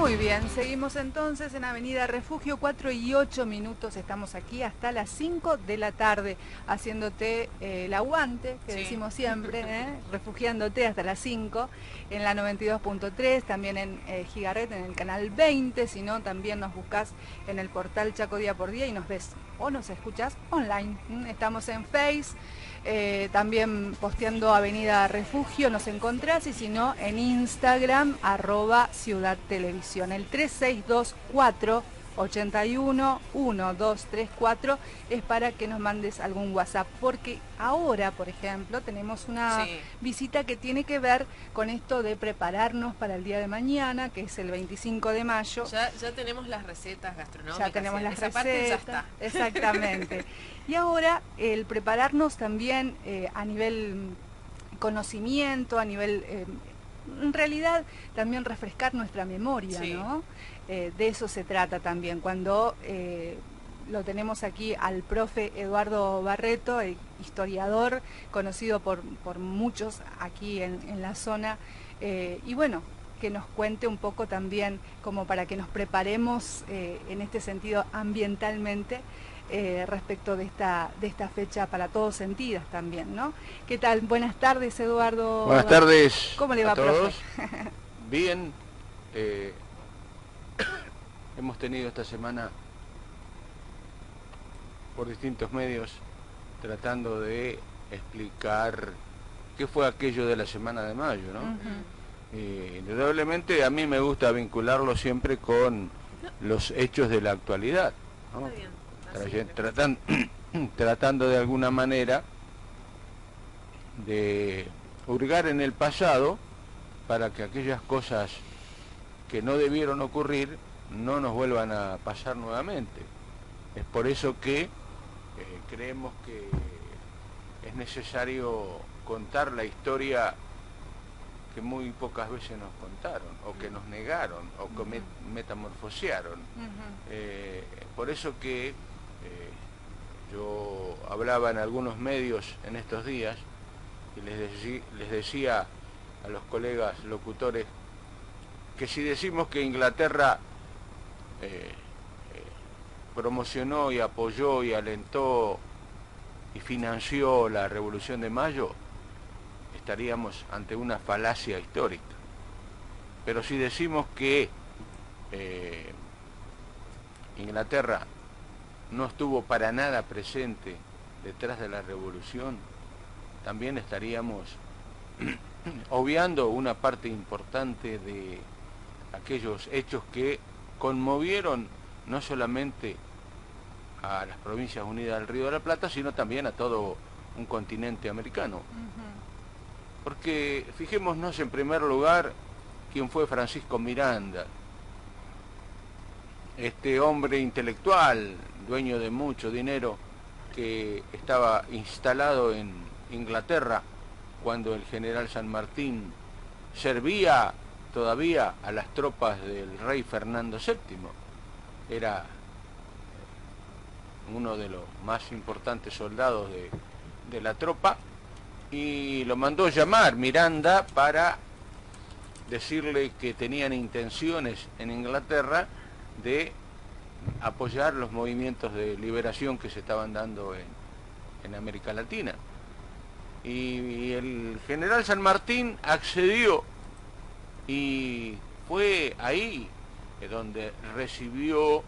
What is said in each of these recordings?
Muy bien, seguimos entonces en Avenida Refugio, 4 y 8 minutos, estamos aquí hasta las 5 de la tarde, haciéndote el aguante, que decimos siempre, refugiándote hasta las 5, en la 92.3, también en Gigaret, en el canal 20, si no, también nos buscas en el portal Chaco Día por Día y nos ves o nos escuchas online. Estamos en Face, también posteando Avenida Refugio, nos encontrás, y si no, en Instagram, @Ciudad Televisión. El 3624 81 1234 es para que nos mandes algún WhatsApp, porque ahora, por ejemplo, tenemos una visita que tiene que ver con esto de prepararnos para el día de mañana, que es el 25 de mayo. Ya tenemos las recetas gastronómicas. Ya tenemos las recetas. Parte ya está. Exactamente. Y ahora el prepararnos también a nivel conocimiento, a nivel, en realidad también refrescar nuestra memoria, ¿no? De eso se trata también, cuando lo tenemos aquí al profe Eduardo Barreto, historiador, conocido por muchos aquí en la zona, y bueno, que nos cuente un poco también, como para que nos preparemos en este sentido ambientalmente, respecto de esta fecha para todos sentidos también, ¿no? ¿Qué tal? Buenas tardes, Eduardo. Buenas tardes. ¿Cómo le va, a todos? profe? Bien. Hemos tenido esta semana por distintos medios tratando de explicar qué fue aquello de la Semana de Mayo, ¿no? Indudablemente a mí me gusta vincularlo siempre con los hechos de la actualidad, ¿no? Tratando de alguna manera de hurgar en el pasado para que aquellas cosas que no debieron ocurrir no nos vuelvan a pasar nuevamente. Es por eso que creemos que es necesario contar la historia que muy pocas veces nos contaron, o que nos negaron, o que metamorfosearon. Por eso que yo hablaba en algunos medios en estos días y les decía a los colegas locutores que si decimos que Inglaterra promocionó y apoyó y alentó y financió la Revolución de Mayo, estaríamos ante una falacia histórica. Pero si decimos que Inglaterra no estuvo para nada presente detrás de la revolución, también estaríamos obviando una parte importante de aquellos hechos que conmovieron no solamente a las Provincias Unidas del Río de la Plata, sino también a todo un continente americano. Porque fijémonos en primer lugar quién fue Francisco Miranda, este hombre intelectual, dueño de mucho dinero, que estaba instalado en Inglaterra cuando el general San Martín servía todavía a las tropas del rey Fernando VII. Era uno de los más importantes soldados de la tropa, y lo mandó llamar Miranda para decirle que tenían intenciones en Inglaterra de apoyar los movimientos de liberación que se estaban dando en América Latina. Y el general San Martín accedió, y fue ahí donde recibió,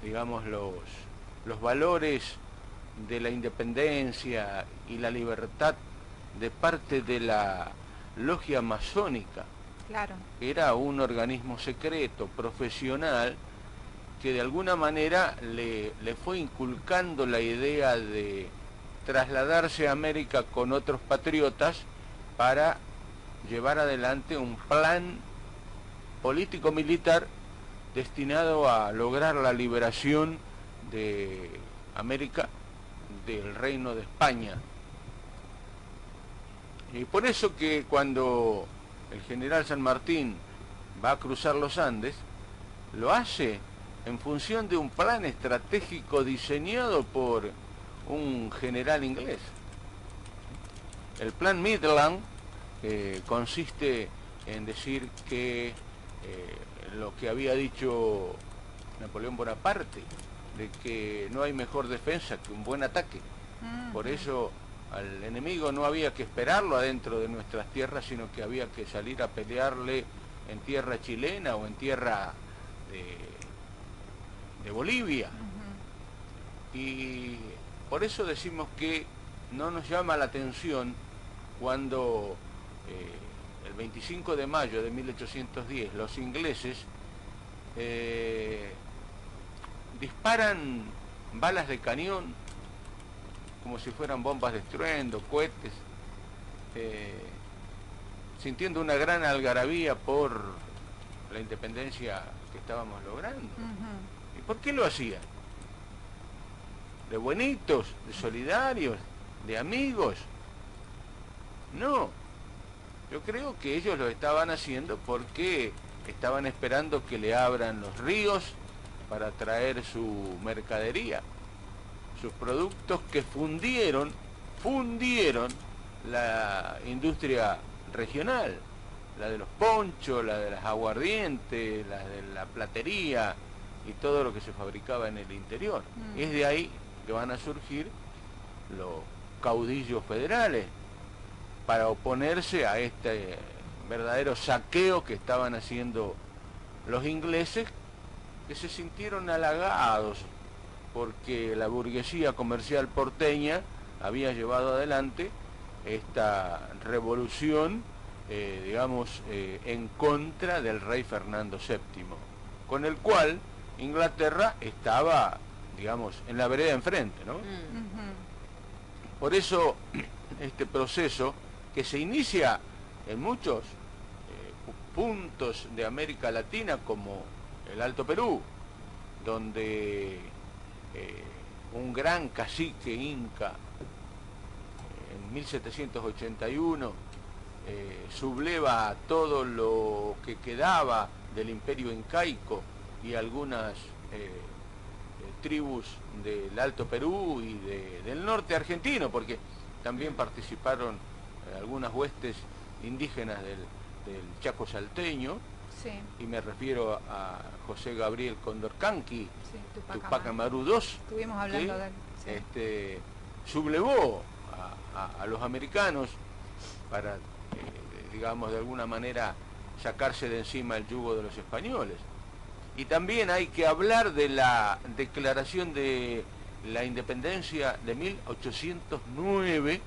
digamos, los valores de la independencia y la libertad de parte de la logia masónica. Claro. Era un organismo secreto, profesional, que de alguna manera le fue inculcando la idea de trasladarse a América con otros patriotas para llevar adelante un plan político-militar destinado a lograr la liberación de América del Reino de España. Y por eso que cuando el general San Martín va a cruzar los Andes, lo hace en función de un plan estratégico diseñado por un general inglés. El plan Midland consiste en decir que lo que había dicho Napoleón Bonaparte, de que no hay mejor defensa que un buen ataque. Por eso al enemigo no había que esperarlo adentro de nuestras tierras, sino que había que salir a pelearle en tierra chilena o en tierra de Bolivia. Y por eso decimos que no nos llama la atención cuando el 25 de mayo de 1810 los ingleses disparan balas de cañón como si fueran bombas de estruendo, cohetes, sintiendo una gran algarabía por la independencia que estábamos logrando. ¿Y por qué lo hacían? ¿De buenitos, de solidarios, de amigos? No, yo creo que ellos lo estaban haciendo porque estaban esperando que le abran los ríos para traer su mercadería, sus productos que fundieron la industria regional, la de los ponchos, la de las aguardientes, la de la platería y todo lo que se fabricaba en el interior. Es de ahí que van a surgir los caudillos federales para oponerse a este verdadero saqueo que estaban haciendo los ingleses, que se sintieron halagados porque la burguesía comercial porteña había llevado adelante esta revolución, digamos, en contra del rey Fernando VII, con el cual Inglaterra estaba, digamos, en la vereda enfrente, ¿no? Por eso este proceso, que se inicia en muchos puntos de América Latina, como el Alto Perú, donde un gran cacique inca en 1781 subleva todo lo que quedaba del imperio incaico y algunas tribus del Alto Perú y del norte argentino, porque también participaron algunas huestes indígenas del Chaco salteño. Sí. Y me refiero a José Gabriel Condorcanqui, Sí, Tupac Amaru II, estuvimos hablando de él. Sí. Sublevó a los americanos para, digamos, de alguna manera sacarse de encima el yugo de los españoles. Y también hay que hablar de la declaración de la independencia de 1809,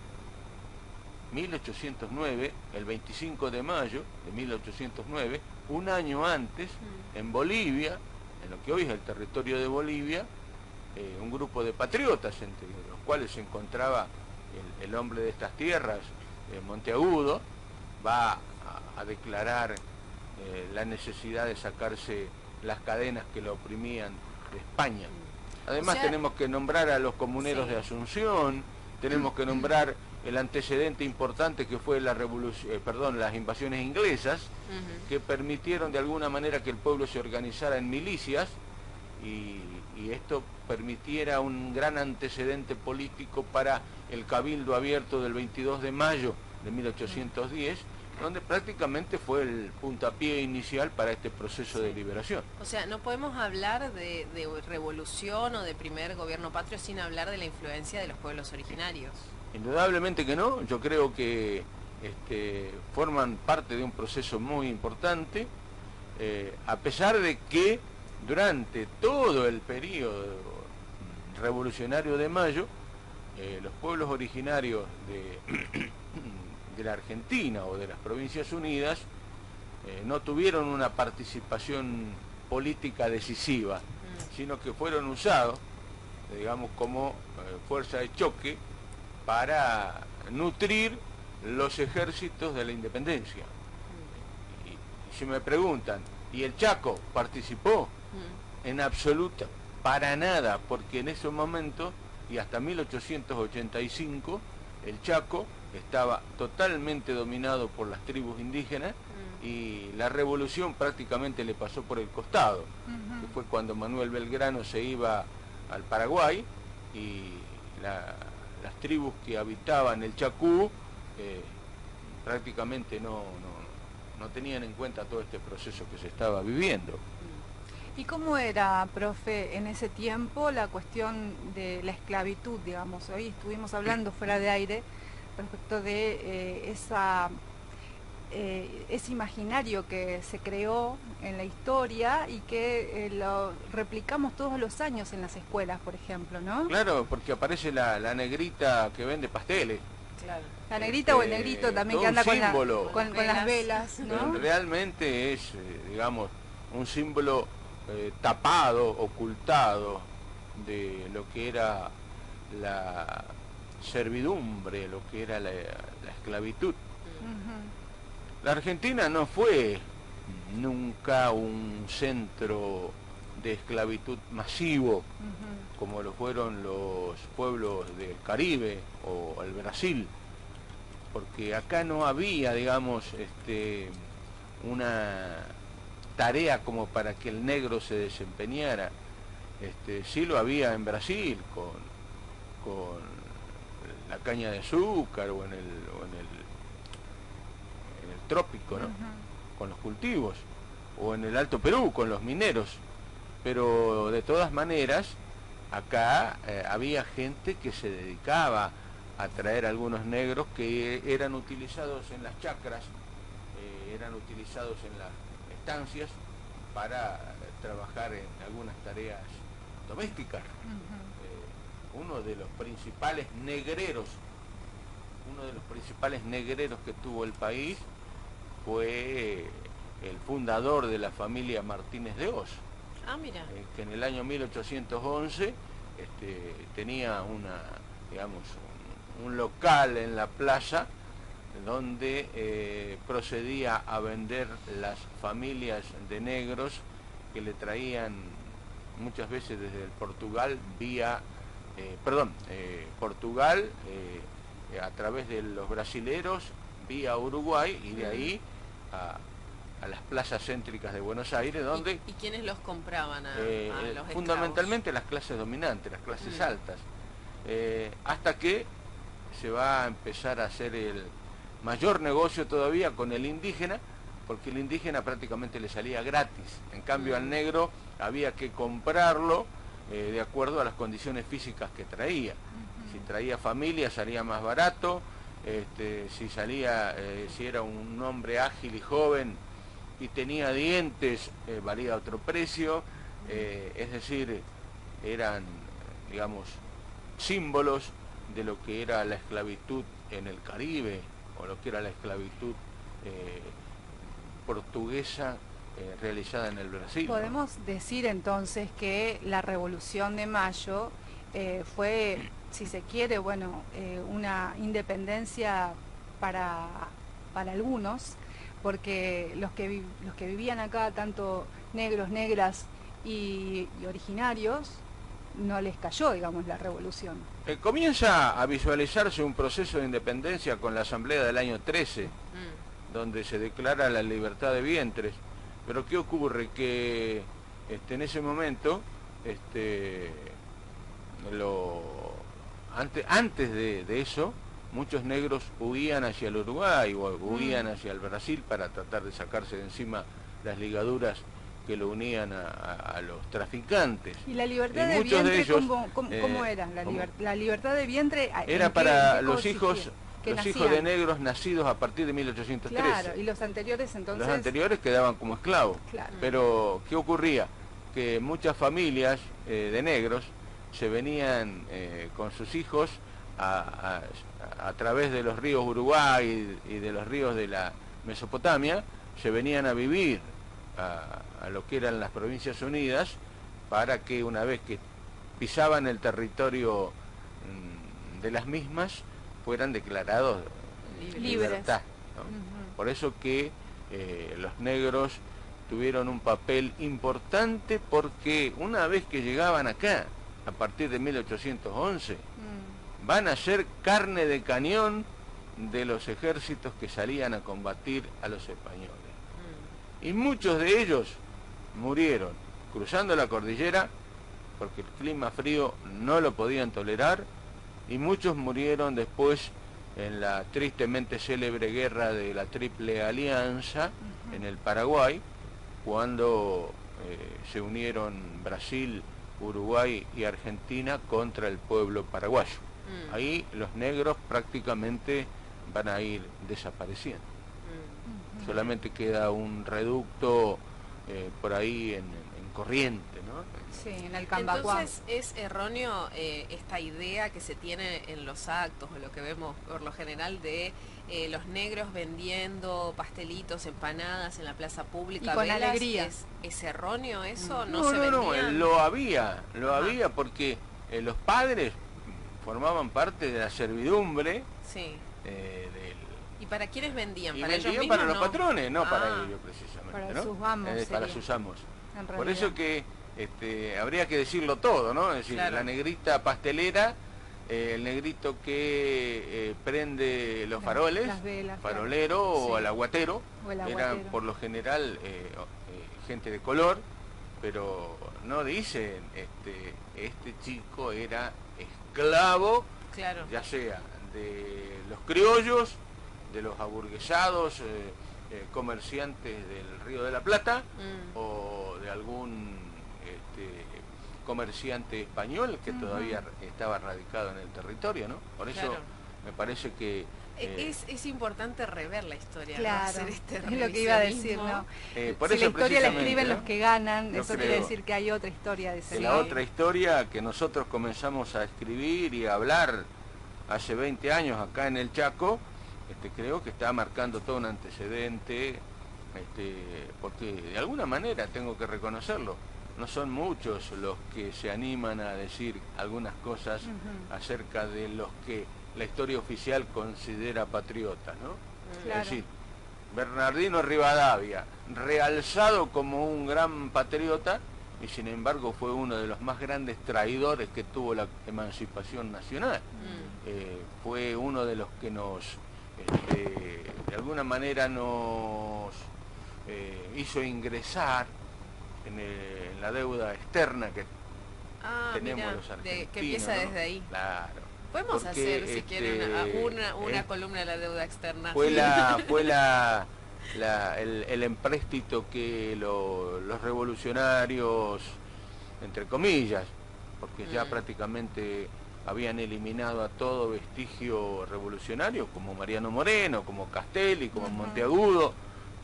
el 25 de mayo de 1809, un año antes, en Bolivia, en lo que hoy es el territorio de Bolivia, un grupo de patriotas, entre los cuales se encontraba el hombre de estas tierras, Monteagudo, va a declarar la necesidad de sacarse las cadenas que lo oprimían de España. Además, o sea, tenemos que nombrar a los comuneros de Asunción, tenemos que nombrar el antecedente importante que fue la las invasiones inglesas, que permitieron de alguna manera que el pueblo se organizara en milicias y esto permitiera un gran antecedente político para el Cabildo Abierto del 22 de mayo de 1810, donde prácticamente fue el puntapié inicial para este proceso de liberación. O sea, no podemos hablar de revolución o de primer gobierno patrio sin hablar de la influencia de los pueblos originarios. Indudablemente que no, yo creo que forman parte de un proceso muy importante, a pesar de que durante todo el periodo revolucionario de mayo, los pueblos originarios de la Argentina o de las Provincias Unidas no tuvieron una participación política decisiva, sino que fueron usados, digamos, como fuerza de choque para nutrir los ejércitos de la independencia. Y si me preguntan, ¿y el Chaco participó? En absoluta, para nada, porque en ese momento y hasta 1885 el Chaco estaba totalmente dominado por las tribus indígenas y la revolución prácticamente le pasó por el costado, que fue cuando Manuel Belgrano se iba al Paraguay y las tribus que habitaban el Chacú prácticamente no no tenían en cuenta todo este proceso que se estaba viviendo. ¿Y cómo era, profe, en ese tiempo la cuestión de la esclavitud, digamos? Hoy estuvimos hablando fuera de aire respecto de ese imaginario que se creó en la historia y que lo replicamos todos los años en las escuelas, por ejemplo, ¿no? Claro, porque aparece la negrita que vende pasteles. Claro. La negrita o el negrito también que anda con las velas, ¿no? Realmente es, digamos, un símbolo tapado, ocultado de lo que era la servidumbre, lo que era la esclavitud. La Argentina no fue nunca un centro de esclavitud masivo, como lo fueron los pueblos del Caribe o el Brasil, porque acá no había, digamos, una tarea como para que el negro se desempeñara. Sí lo había en Brasil con la caña de azúcar o en el trópico, ¿no? Con los cultivos, o en el Alto Perú con los mineros, pero de todas maneras acá había gente que se dedicaba a traer algunos negros que eran utilizados en las chacras, eran utilizados en las estancias para trabajar en algunas tareas domésticas. Uno de los principales negreros que tuvo el país fue el fundador de la familia Martínez de Hoz. Ah, mira. Que en el año 1811 tenía un local en la plaza donde procedía a vender las familias de negros que le traían muchas veces desde el Portugal a través de los brasileros vía Uruguay y de ahí a las plazas céntricas de Buenos Aires, donde... ¿Y quiénes los compraban a los fundamentalmente las clases dominantes, las clases altas, hasta que se va a empezar a hacer el mayor negocio todavía con el indígena, porque el indígena prácticamente le salía gratis, en cambio al negro había que comprarlo de acuerdo a las condiciones físicas que traía. Si traía familia salía más barato, si era un hombre ágil y joven y tenía dientes, valía otro precio, es decir, eran, digamos, símbolos de lo que era la esclavitud en el Caribe, o lo que era la esclavitud portuguesa realizada en el Brasil. Podemos decir entonces que la Revolución de Mayo fue, si se quiere, una independencia para algunos, porque los que vivían acá, tanto negros, negras y originarios, no les cayó, digamos, la revolución. Comienza a visualizarse un proceso de independencia con la Asamblea del año 13, donde se declara la libertad de vientres. Pero ¿qué ocurre? Que en ese momento, antes de eso, muchos negros huían hacia el Uruguay o huían hacia el Brasil para tratar de sacarse de encima las ligaduras que lo unían a los traficantes. ¿Y la libertad de vientre cómo era? La libertad de vientre era para los hijos de negros nacidos a partir de 1813. Claro, y los anteriores entonces... Los anteriores quedaban como esclavos. Claro. Pero, ¿qué ocurría? Que muchas familias de negros se venían con sus hijos a través de los ríos Uruguay y de los ríos de la Mesopotamia, se venían a vivir a lo que eran las Provincias Unidas, para que una vez que pisaban el territorio de las mismas, fueran declarados libertad, ¿no? Por eso que los negros tuvieron un papel importante, porque una vez que llegaban acá, a partir de 1811, van a ser carne de cañón de los ejércitos que salían a combatir a los españoles. Y muchos de ellos murieron cruzando la cordillera, porque el clima frío no lo podían tolerar, y muchos murieron después en la tristemente célebre guerra de la Triple Alianza en el Paraguay, cuando se unieron Brasil, Uruguay y Argentina contra el pueblo paraguayo. Ahí los negros prácticamente van a ir desapareciendo. Solamente queda un reducto por ahí en Corriente, ¿no? Sí, en el Cambacuá. Entonces es erróneo esta idea que se tiene en los actos, o lo que vemos por lo general de los negros vendiendo pastelitos, empanadas en la plaza pública. Y con velas. alegría. ¿Es erróneo eso? No, se no, vendían. lo había porque los padres formaban parte de la servidumbre. Sí. Del... ¿Y para quiénes vendían? Y ¿Para ellos vendían mismos? para los No. patrones, no para ellos precisamente. Para ¿no? sus amos Para sería. sus amos. En Por realidad. eso que habría que decirlo todo, ¿no? Es decir, Claro. la negrita pastelera, el negrito que prende los faroles, las velas, farolero claro. o Sí. el aguatero, O el eran aguatero. por lo general gente de color, pero no dicen este chico era esclavo, Claro. ya sea de los criollos, de los aburguesados, comerciantes del Río de la Plata, o de algún comerciante español que todavía estaba radicado en el territorio, ¿no? Por eso Claro. me parece que Es importante rever la historia, ¿no? Claro, Hacer este es lo que iba a decir, revisionismo. ¿no? por Si eso la historia la precisamente, escriben ¿no? los que ganan, Yo eso creo quiere decir que hay otra historia de ese que lado. la otra historia que nosotros comenzamos a escribir y a hablar hace 20 años acá en el Chaco, creo que está marcando todo un antecedente, porque de alguna manera tengo que reconocerlo, no son muchos los que se animan a decir algunas cosas acerca de los que la historia oficial considera patriotas, ¿no? Claro. Es decir, Bernardino Rivadavia, realzado como un gran patriota, y sin embargo fue uno de los más grandes traidores que tuvo la emancipación nacional. Fue uno de los que nos, de alguna manera nos hizo ingresar en la deuda externa que tenemos mira, los argentinos. que empieza ¿no? desde ahí. Claro. Podemos Porque, hacer, si quieren, una columna de la deuda externa. Fue el empréstito que los revolucionarios, entre comillas, porque ya prácticamente habían eliminado a todo vestigio revolucionario, como Mariano Moreno, como Castelli, como Monteagudo,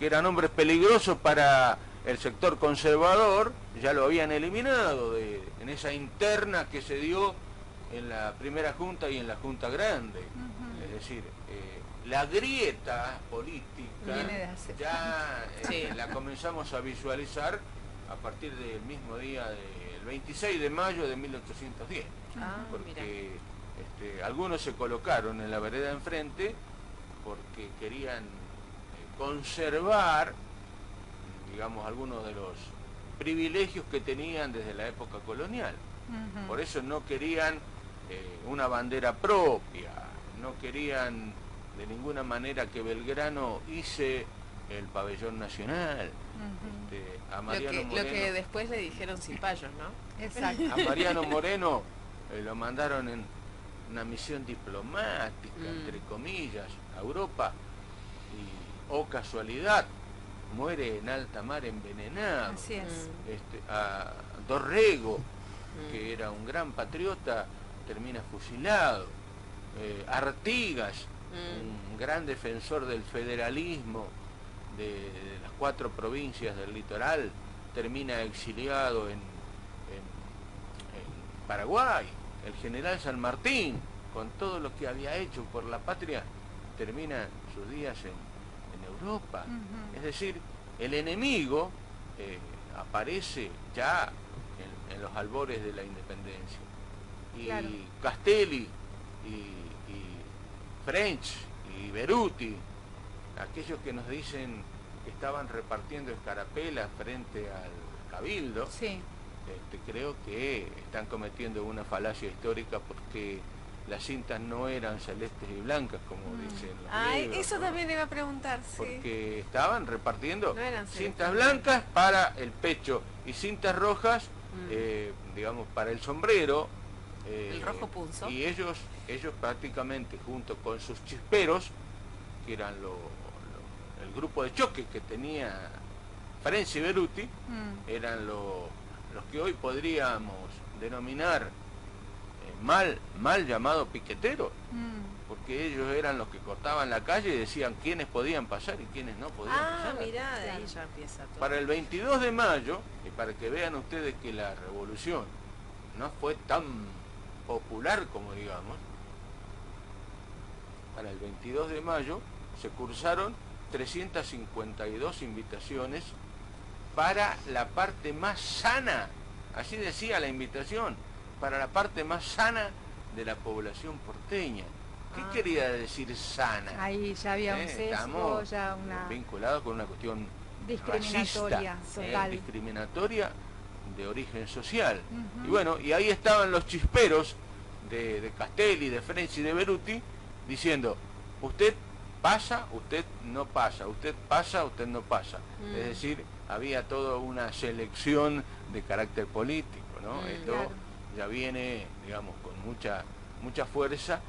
que eran hombres peligrosos para el sector conservador, ya lo habían eliminado en esa interna que se dio en la primera junta y en la junta grande. Es decir, la grieta política Viene de hace ya Sí. la comenzamos a visualizar a partir del mismo día del 26 de mayo de 1810, porque algunos se colocaron en la vereda enfrente porque querían conservar, digamos, algunos de los privilegios que tenían desde la época colonial. Por eso no querían una bandera propia, no querían de ninguna manera que Belgrano hice el pabellón nacional. A Mariano Lo Moreno, que después le dijeron cipayos, ¿no? Exacto. a Mariano Moreno lo mandaron en una misión diplomática, entre comillas, a Europa, y, oh casualidad, muere en alta mar envenenado. Así es. A Dorrego, que era un gran patriota, termina fusilado. Artigas, un gran defensor del federalismo de las 4 provincias del litoral, termina exiliado en Paraguay. El general San Martín, con todo lo que había hecho por la patria, termina sus días en Europa. Es decir, el enemigo aparece ya en los albores de la independencia. Y Claro. Castelli y French y Beruti, aquellos que nos dicen que estaban repartiendo escarapelas frente al cabildo, Sí. creo que están cometiendo una falacia histórica, porque las cintas no eran celestes y blancas como dicen los libros, Eso ¿no? también iba a preguntar, sí. Porque estaban repartiendo No eran cintas celestes. blancas para el pecho y cintas rojas, digamos, para el sombrero, El rojo punzo. Y ellos prácticamente, junto con sus chisperos, que eran el grupo de choque que tenía Ferenzi Beruti, eran los que hoy podríamos denominar mal llamado piqueteros, porque ellos eran los que cortaban la calle y decían quiénes podían pasar y quiénes no podían pasar. Mirá, de ahí ya empieza todo. Para el 22 de mayo, y para que vean ustedes que la revolución no fue tan popular como digamos, para el 22 de mayo se cursaron 352 invitaciones para la parte más sana, así decía la invitación, para la parte más sana de la población porteña. ¿Qué quería decir sana? Ahí ya había un sesgo, estamos ya una vinculado con una cuestión discriminatoria, racista, total. discriminatoria de origen social. Y bueno, y ahí estaban los chisperos de Castelli, de Ferenzi y de Beruti, diciendo, usted pasa, usted no pasa, usted pasa, usted no pasa. Es decir, había toda una selección de carácter político, ¿no? Esto claro. ya viene, digamos, con mucha fuerza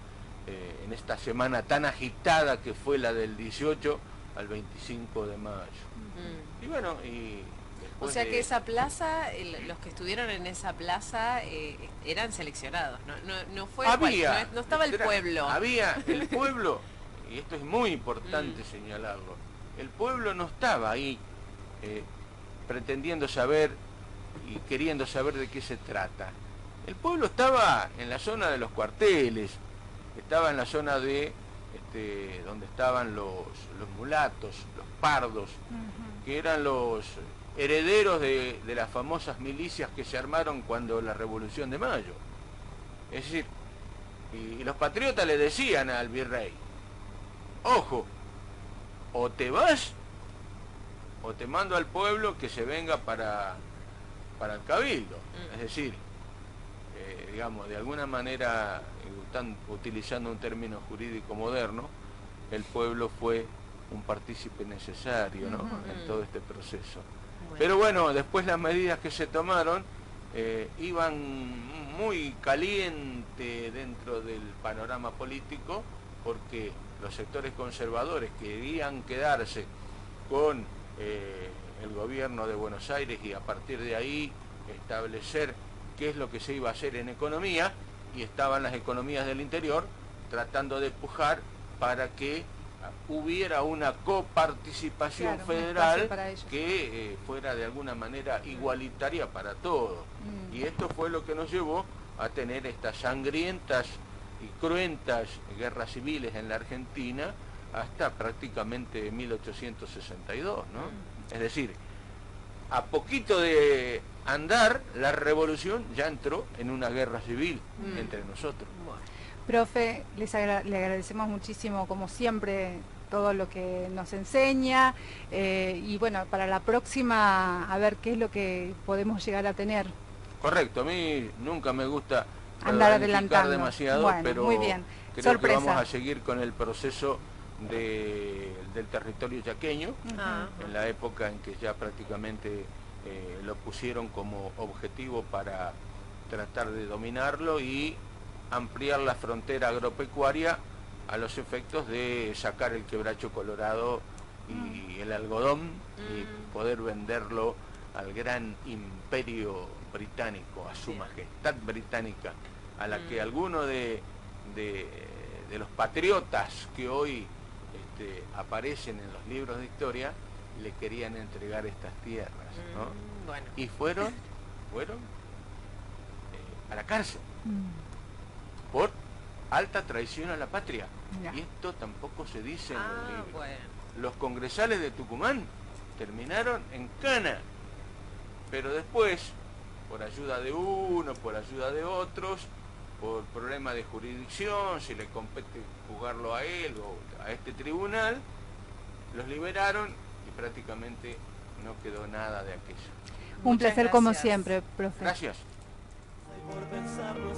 en esta semana tan agitada que fue la del 18 al 25 de mayo. Y bueno, y o sea que esa plaza, los que estuvieron en esa plaza eran seleccionados, no fue no estaba el pueblo. Había el pueblo, y esto es muy importante señalarlo, el pueblo no estaba ahí pretendiendo saber y queriendo saber de qué se trata. El pueblo estaba en la zona de los cuarteles, estaba en la zona de donde estaban los mulatos, los pardos, que eran los herederos de las famosas milicias que se armaron cuando la Revolución de Mayo. Es decir, y los patriotas le decían al virrey, ojo, o te vas o te mando al pueblo que se venga para el cabildo. Es decir, digamos, de alguna manera, están utilizando un término jurídico moderno, el pueblo fue un partícipe necesario, ¿no? En todo este proceso. Pero bueno, después las medidas que se tomaron iban muy caliente dentro del panorama político, porque los sectores conservadores querían quedarse con el gobierno de Buenos Aires y a partir de ahí establecer qué es lo que se iba a hacer en economía, y estaban las economías del interior tratando de empujar para que hubiera una coparticipación federal que fuera de alguna manera igualitaria para todos. Y esto fue lo que nos llevó a tener estas sangrientas y cruentas guerras civiles en la Argentina hasta prácticamente 1862, ¿no? Es decir, a poquito de andar, la revolución ya entró en una guerra civil entre nosotros. Profe, le agradecemos muchísimo, como siempre, todo lo que nos enseña y bueno, para la próxima, a ver qué es lo que podemos llegar a tener. Correcto, a mí nunca me gusta andar adelantando demasiado, bueno, pero muy bien. Creo Sorpresa. que vamos a seguir con el proceso del territorio chaqueño, en la época en que ya prácticamente lo pusieron como objetivo para tratar de dominarlo y ampliar la frontera agropecuaria a los efectos de sacar el quebracho colorado y el algodón y poder venderlo al gran imperio británico, a su majestad británica, a la que algunos de los patriotas que hoy aparecen en los libros de historia le querían entregar estas tierras, ¿no? Bueno. Y fueron a la cárcel por alta traición a la patria. Y esto tampoco se dice en los libros. Bueno. Los congresales de Tucumán terminaron en cana, pero después, por ayuda de uno, por ayuda de otros, por problemas de jurisdicción, si le compete jugarlo a él o a este tribunal, los liberaron y prácticamente no quedó nada de aquello. Un placer como gracias. siempre, profe. Gracias. Por pensarlo